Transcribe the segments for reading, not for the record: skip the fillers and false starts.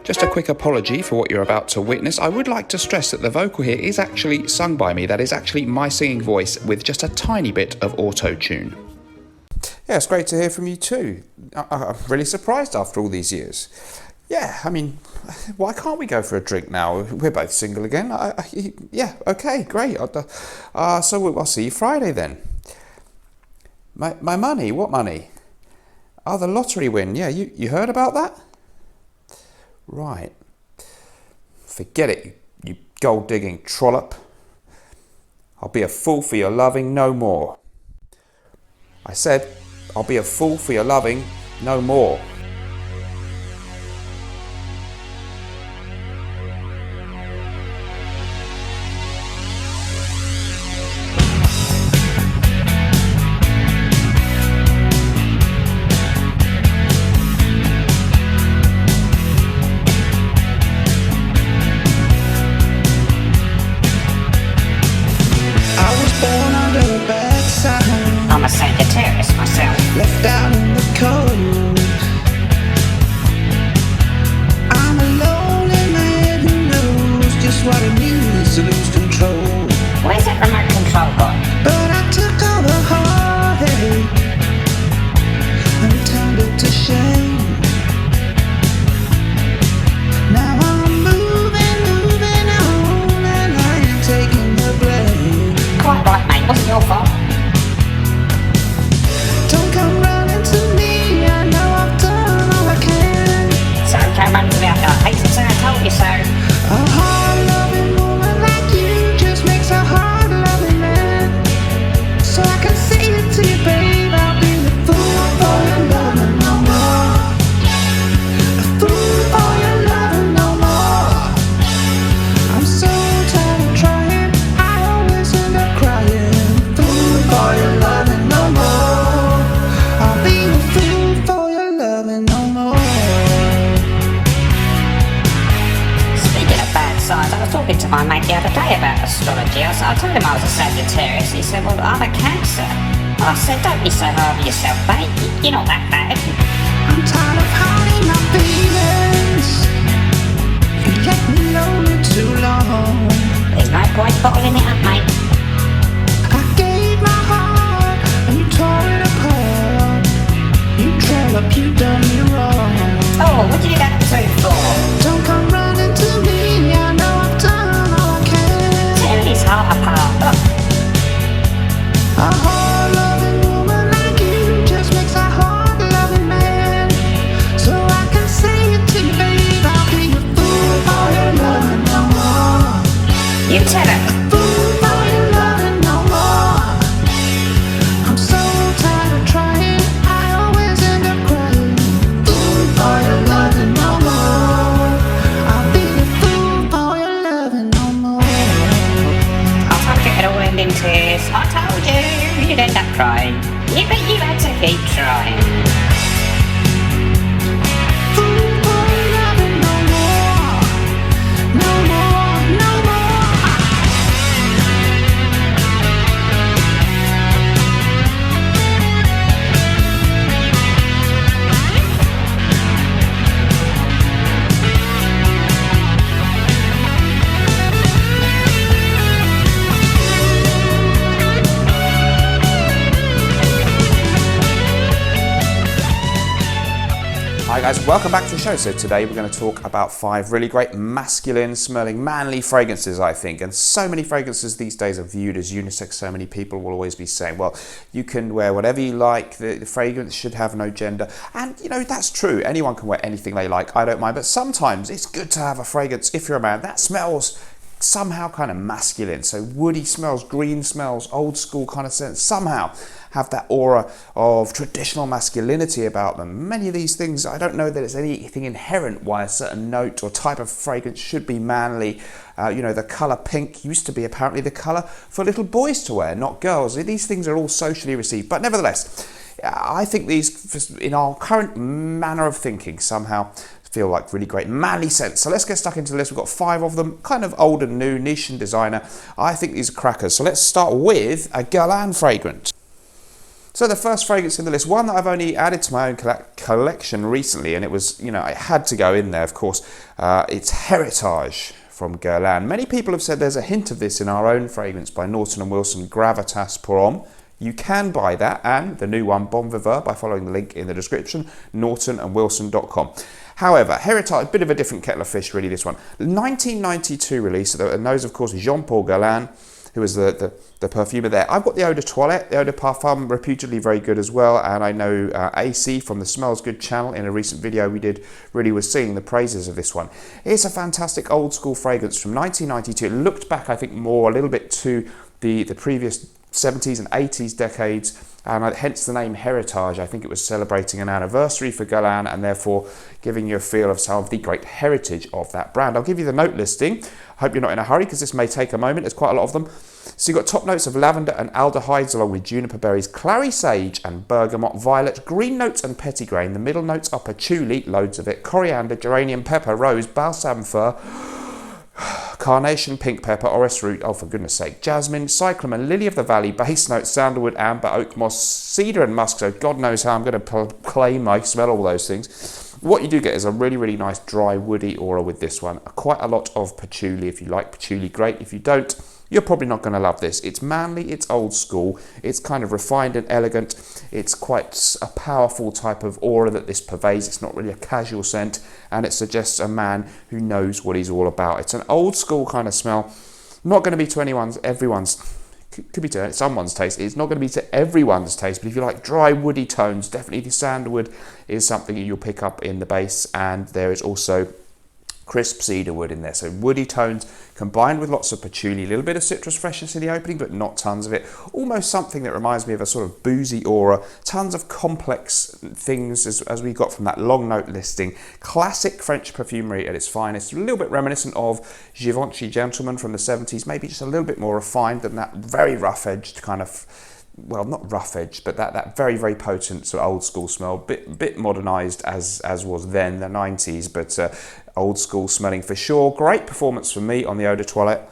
Just a quick apology for what you're about to witness. I would like to stress that the vocal here is actually sung by me. That is actually my singing voice with just a tiny bit of auto-tune. Yeah, it's great to hear from you too. I'm really surprised after all these years. Yeah, I mean, why can't we go for a drink now? We're both single again. Yeah, okay, great. So I'll see you Friday then. My money? What money? Oh, the lottery win. Yeah, you heard about that? Right. Forget it, you gold-digging trollop. I'll be a fool for your loving no more. I said, I'll be a fool for your loving no more. I'm a Sagittarius myself. Left out in the cold. I'm alone in my head who knows just what it means to lose control. Where's that remote control gone? But I took all the heartache and turned it to shame. Now I'm moving on, and I ain't taking the blame. Quite right, mate. Wasn't your fault. Don't come running to me, I know I've done all I can. So come run to me, I hate to say I told you so. A hard-loving woman like you just makes a hard-loving man. So I can say it to you, babe, I'll be a fool for your loving no more. A fool for your loving no more. I'm so tired of trying, I always end up crying. Fool for your loving no more. I'll be a fool for your loving no more. Speaking of bad signs, I was talking to my mate the other day about astrology. I told him I was a Sagittarius. He said, well, I'm a Cancer. I said, don't be so hard on yourself, mate. You're not that bad. I'm tired of hiding my feelings. You left me lonely too long. There's no point bottling it up, mate. I gave my heart and you tore it apart. You troll up, you done me wrong. Oh, what did you do that for? Don't come running to me, I know I've done all I can. Tearing his heart apart. Look. A hard-loving woman like you just makes a hard-loving man. So I can say it to you, babe, I'll be a fool for your loving no more. You tell her. Fool for your loving no more. I'm so tired of trying, I always end up crying. Fool for your loving no more. I'll be a fool for your loving no more. I told you it all end in tears. I told you you'd end up crying. Yeah, but you had to keep trying. Fool for your loving no more. No more, no more. Hi guys, welcome back to the show. So today we're going to talk about 5 really great masculine smelling manly fragrances, I think. And so many fragrances these days are viewed as unisex. So many people will always be saying, well, you can wear whatever you like, the fragrance should have no gender. And you know, that's true. Anyone can wear anything they like, I don't mind. But sometimes it's good to have a fragrance, if you're a man, that smells somehow kind of masculine. So woody smells, green smells, old school kind of sense, somehow have that aura of traditional masculinity about them. Many of these things, I don't know that it's anything inherent why a certain note or type of fragrance should be manly. You know, the colour pink used to be apparently the colour for little boys to wear, not girls. These things are all socially received, but nevertheless, I think these, in our current manner of thinking, somehow feel like really great manly scents. So let's get stuck into the list. We've got 5 of them, kind of old and new, niche and designer. I think these are crackers. So let's start with a Guerlain fragrance. So the first fragrance in the list, one that I've only added to my own collection recently, and it was, it had to go in there, of course. It's Heritage from Guerlain. Many people have said there's a hint of this in our own fragrance by Naughton & Wilson, Gravitas Pour Homme. You can buy that and the new one, Bon Viveur, by following the link in the description, naughtonandwilson.com. However, Heritage, a bit of a different kettle of fish, really, this one. 1992 release, and those, of course, Jean-Paul Guerlain, who was the perfumer there. I've got the Eau de Toilette, the Eau de Parfum, reputedly very good as well, and I know AC from the Smells Good channel in a recent video we did really was singing the praises of this one. It's a fantastic old school fragrance from 1992. It looked back, I think, more a little bit to the previous 70s and 80s decades, and hence the name Heritage. I think it was celebrating an anniversary for Guerlain and therefore giving you a feel of some of the great heritage of that brand. I'll give you the note listing. I hope you're not in a hurry because this may take a moment. There's quite a lot of them. So you've got top notes of lavender and aldehydes along with juniper berries, clary sage and bergamot violet, green notes and petitgrain. The middle notes are patchouli, loads of it, coriander, geranium pepper, rose, balsam fir, carnation, pink pepper, orris root, oh for goodness sake, jasmine, cyclamen, lily of the valley, base notes, sandalwood, amber, oak moss, cedar and musk, so God knows how I'm going to claim I smell all those things. What you do get is a really, really nice dry woody aura with this one. Quite a lot of patchouli. If you like patchouli, great. If you don't, you're probably not going to love this. It's manly, it's old school, it's kind of refined and elegant. It's quite a powerful type of aura that this pervades. It's not really a casual scent, and it suggests a man who knows what he's all about. It's an old school kind of smell. Not going to be to everyone's, could be to someone's taste. It's not going to be to everyone's taste, but if you like dry woody tones, definitely the sandalwood is something you'll pick up in the base, and there is also crisp cedar wood in there. So woody tones combined with lots of patchouli, a little bit of citrus freshness in the opening, but not tons of it. Almost something that reminds me of a sort of boozy aura. Tons of complex things as we got from that long note listing. Classic French perfumery at its finest. A little bit reminiscent of Givenchy Gentleman from the 70s, maybe just a little bit more refined than that very rough-edged kind of, well, not rough-edged, but that very, very potent sort of old school smell. Bit modernised as was then, the 90s, but old school smelling for sure. Great performance for me on the Eau de Toilette.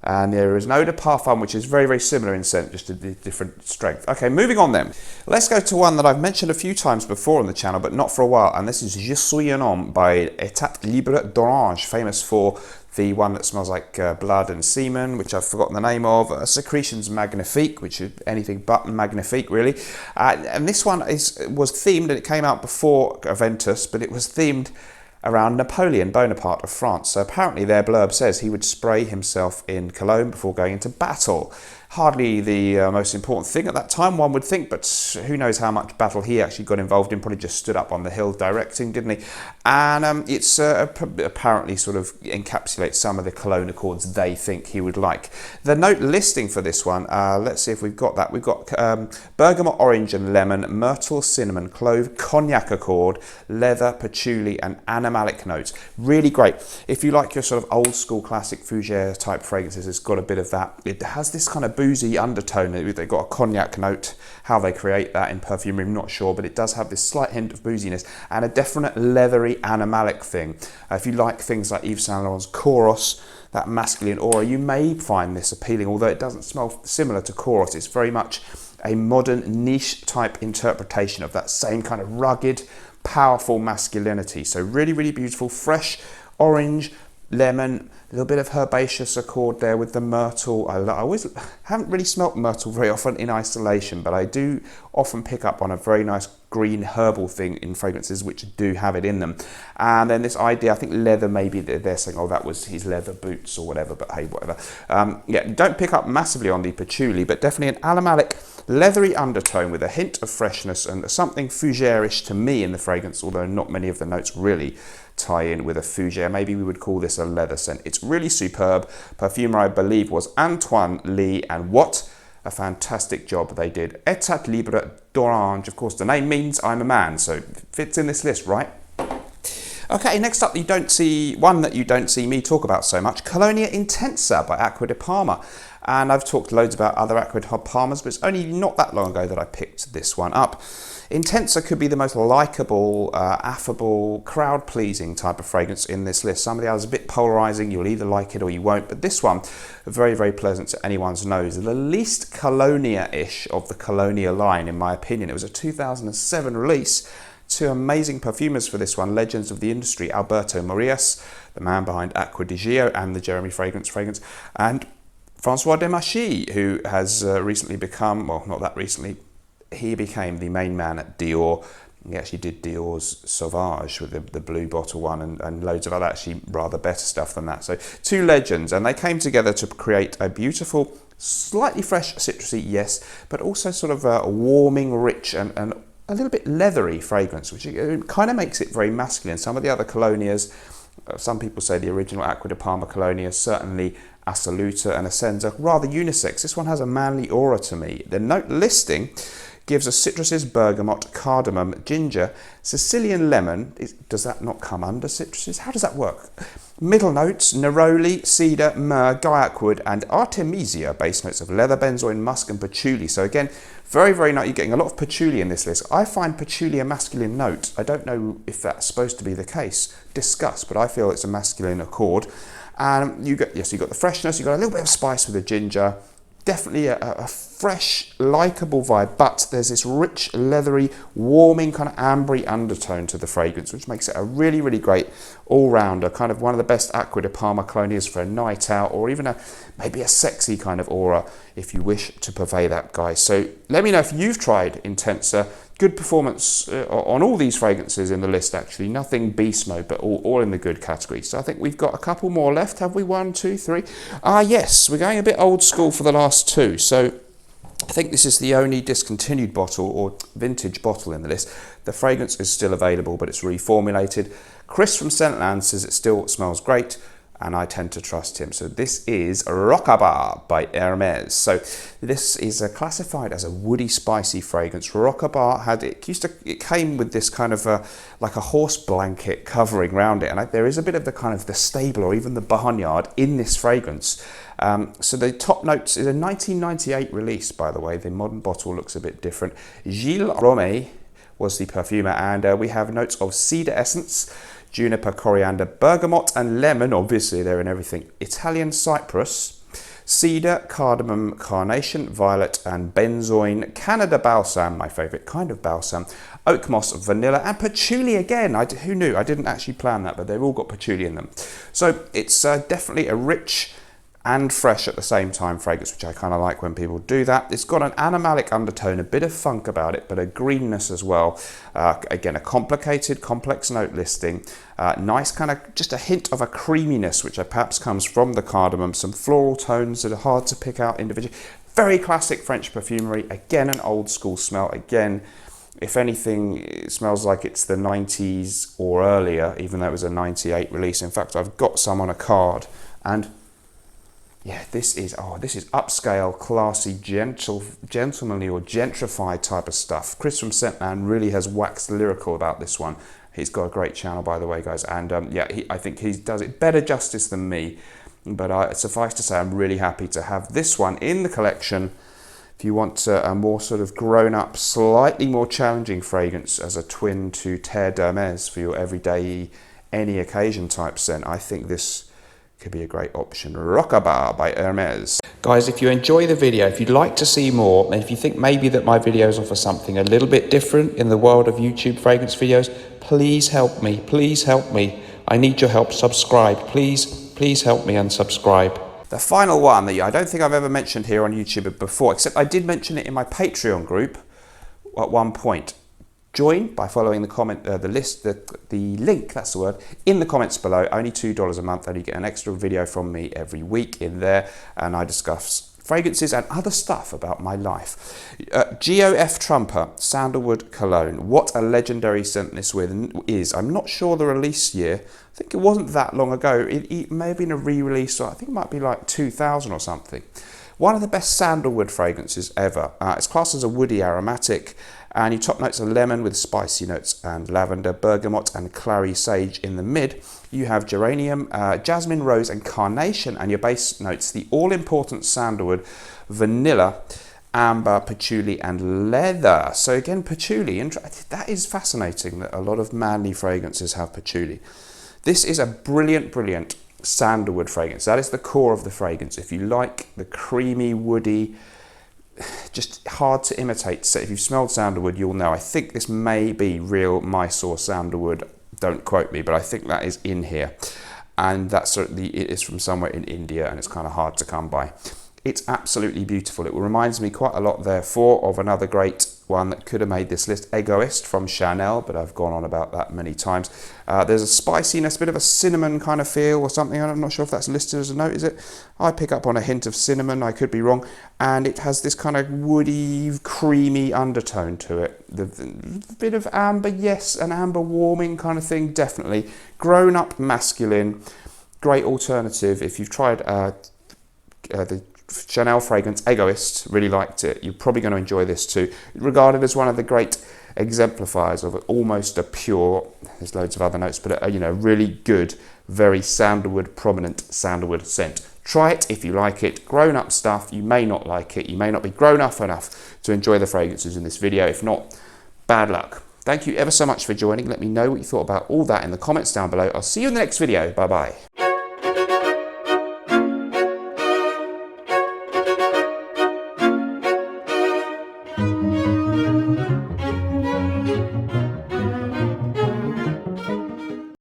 And there is an Eau de Parfum, which is very, very similar in scent, just a different strength. Okay, moving on then. Let's go to one that I've mentioned a few times before on the channel, but not for a while. And this is Je suis un homme by État Libre d'Orange, famous for the one that smells like blood and semen, which I've forgotten the name of. Secretions Magnifique, which is anything but magnifique, really. And this one was themed, and it came out before Aventus, but it was themed around Napoleon Bonaparte of France. So apparently their blurb says he would spray himself in cologne before going into battle. Hardly the most important thing at that time, one would think, but who knows how much battle he actually got involved in. Probably just stood up on the hill directing, didn't he? And it's apparently sort of encapsulates some of the cologne accords they think he would like. The note listing for this one, let's see if we've got that. We've got bergamot, orange and lemon, myrtle, cinnamon, clove, cognac accord, leather, patchouli and animalic notes. Really great. If you like your sort of old school classic fougere type fragrances, it's got a bit of that. It has this kind of boozy undertone. They've got a cognac note. How they create that in perfumery, I'm not sure, but it does have this slight hint of booziness and a definite leathery animalic thing. If you like things like Yves Saint Laurent's Chorus, that masculine aura, you may find this appealing, although it doesn't smell similar to Chorus. It's very much a modern niche type interpretation of that same kind of rugged, powerful masculinity. So really, really beautiful, fresh, orange, lemon, a little bit of herbaceous accord there with the myrtle. I always haven't really smelt myrtle very often in isolation, but I do often pick up on a very nice green herbal thing in fragrances which do have it in them. And then this idea, I think leather, maybe they're saying, oh, that was his leather boots or whatever, but hey, whatever. Yeah, don't pick up massively on the patchouli, but definitely an animalic, leathery undertone with a hint of freshness and something fougere-ish to me in the fragrance, although not many of the notes really tie in with a fougere. Maybe we would call this a leather scent. It's really superb. Perfumer, I believe, was Antoine Lee, and what a fantastic job they did. État Libre d'Orange. Of course, the name means I'm a man, so it fits in this list, right? Okay, next up, one that you don't see me talk about so much, Colonia Intensa by Acqua di Parma. And I've talked loads about other Acqua di Parmas, but it's only not that long ago that I picked this one up. Intensa could be the most likable, affable, crowd-pleasing type of fragrance in this list. Some of the others are a bit polarizing. You'll either like it or you won't. But this one, very, very pleasant to anyone's nose. The least colonia-ish of the Colonia line, in my opinion. It was a 2007 release. Two amazing perfumers for this one, legends of the industry, Alberto Morillas, the man behind Acqua di Gio and the Jeremy fragrance, and Francois Demachy, who has recently become, well, not that recently, he became the main man at Dior. He actually did Dior's Sauvage with the blue bottle one and loads of other actually rather better stuff than that. So two legends, and they came together to create a beautiful, slightly fresh citrusy, yes, but also sort of a warming, rich and a little bit leathery fragrance, which kind of makes it very masculine. Some of the other Colonias, some people say the original Acqua di Parma Colonia, certainly Assoluta and Essenza, rather unisex. This one has a manly aura to me. The note listing gives us citruses, bergamot, cardamom, ginger, Sicilian lemon. Does that not come under citruses? How does that work? Middle notes, neroli, cedar, myrrh, guaiac wood, and artemisia. Base notes of leather, benzoin, musk, and patchouli. So again, very, very nice. You're getting a lot of patchouli in this list. I find patchouli a masculine note. I don't know if that's supposed to be the case. Discuss, but I feel it's a masculine accord. And you got, yes, you got the freshness. You got a little bit of spice with the ginger. Definitely a fresh, likeable vibe, but there's this rich, leathery, warming, kind of ambery undertone to the fragrance, which makes it a really, really great all-rounder, kind of one of the best Acqua di Parma Colonias for a night out, or even maybe a sexy kind of aura, if you wish to purvey that, guys. So let me know if you've tried Intensa. Good performance on all these fragrances in the list, actually. Nothing beast mode, but all in the good category. So I think we've got a couple more left. Have we? 1, 2, 3? Yes, we're going a bit old school for the last two. So I think this is the only discontinued bottle or vintage bottle in the list. The fragrance is still available, but it's reformulated. Chris from Scentland says it still smells great, and I tend to trust him. So this is Rocabar by Hermes. So this is classified as a woody, spicy fragrance. Rocabar it came with this kind of like a horse blanket covering around it, and there is a bit of the kind of the stable or even the barnyard in this fragrance. So the top notes is a 1998 release, by the way. The modern bottle looks a bit different. Gilles Romé was the perfumer, and we have notes of cedar essence, juniper, coriander, bergamot, and lemon. Obviously, they're in everything. Italian cypress, cedar, cardamom, carnation, violet, and benzoin. Canada balsam, my favourite kind of balsam. Oak moss, vanilla, and patchouli again. Who knew? I didn't actually plan that, but they've all got patchouli in them. So it's definitely a rich and fresh at the same time fragrance, which I kind of like when people do that. It's got an animalic undertone, a bit of funk about it, but a greenness as well. Again, a complicated, complex note listing. Nice kind of, just a hint of a creaminess, which perhaps comes from the cardamom. Some floral tones that are hard to pick out individually. Very classic French perfumery. Again, an old school smell. Again, if anything, it smells like it's the 90s or earlier, even though it was a 98 release. In fact, I've got some on a card, and yeah, this is upscale, classy, gentlemanly or gentrified type of stuff. Chris from Scentland really has waxed lyrical about this one. He's got a great channel, by the way, guys, and I think he does it better justice than me. But suffice to say, I'm really happy to have this one in the collection. If you want a more sort of grown-up, slightly more challenging fragrance as a twin to Terre d'Hermes for your everyday, any occasion type scent, I think this could be a great option. Rocabar by Hermes. Guys, if you enjoy the video, if you'd like to see more, and if you think maybe that my videos offer something a little bit different in the world of YouTube fragrance videos, please help me. Please help me. I need your help. Subscribe. Please help me and subscribe. The final one that I don't think I've ever mentioned here on YouTube before, except I did mention it in my Patreon group at one point. Join by following the link, that's the word, in the comments below. Only $2 a month, and you get an extra video from me every week in there, and I discuss fragrances and other stuff about my life. GOF Trumper Sandalwood Cologne. What a legendary scent this is. I'm not sure the release year. I think it wasn't that long ago. It may have been a re-release, or I think it might be like 2000 or something. One of the best sandalwood fragrances ever. It's classed as a woody aromatic, and your top notes are lemon with spicy notes and lavender, bergamot, and clary sage in the mid. You have geranium, jasmine, rose, and carnation, and your base notes, the all-important sandalwood, vanilla, amber, patchouli and leather. So again, patchouli, that is fascinating that a lot of manly fragrances have patchouli. This is a brilliant, brilliant sandalwood fragrance. That is the core of the fragrance. If you like the creamy, woody, just hard to imitate. So if you've smelled sandalwood, you'll know. I think this may be real Mysore sandalwood. Don't quote me, but I think that is in here. And that certainly it is from somewhere in India, and it's kind of hard to come by. It's absolutely beautiful. It reminds me quite a lot, therefore, of another great one that could have made this list, Egoist from Chanel, but I've gone on about that many times. There's a spiciness, a bit of a cinnamon kind of feel or something. I'm not sure if that's listed as a note, is it? I pick up on a hint of cinnamon, I could be wrong. And it has this kind of woody, creamy undertone to it. The bit of amber, yes, an amber warming kind of thing, definitely. Grown-up masculine, great alternative. If you've tried the Chanel fragrance Egoist, really liked it, you're probably going to enjoy this too. Regarded as one of the great exemplifiers of almost a pure, there's loads of other notes, but a really good, very sandalwood, prominent sandalwood scent. Try it if you like it. Grown up stuff, you may not like it. You may not be grown up enough to enjoy the fragrances in this video. If not, bad luck. Thank you ever so much for joining. Let me know what you thought about all that in the comments down below. I'll see you in the next video. Bye bye.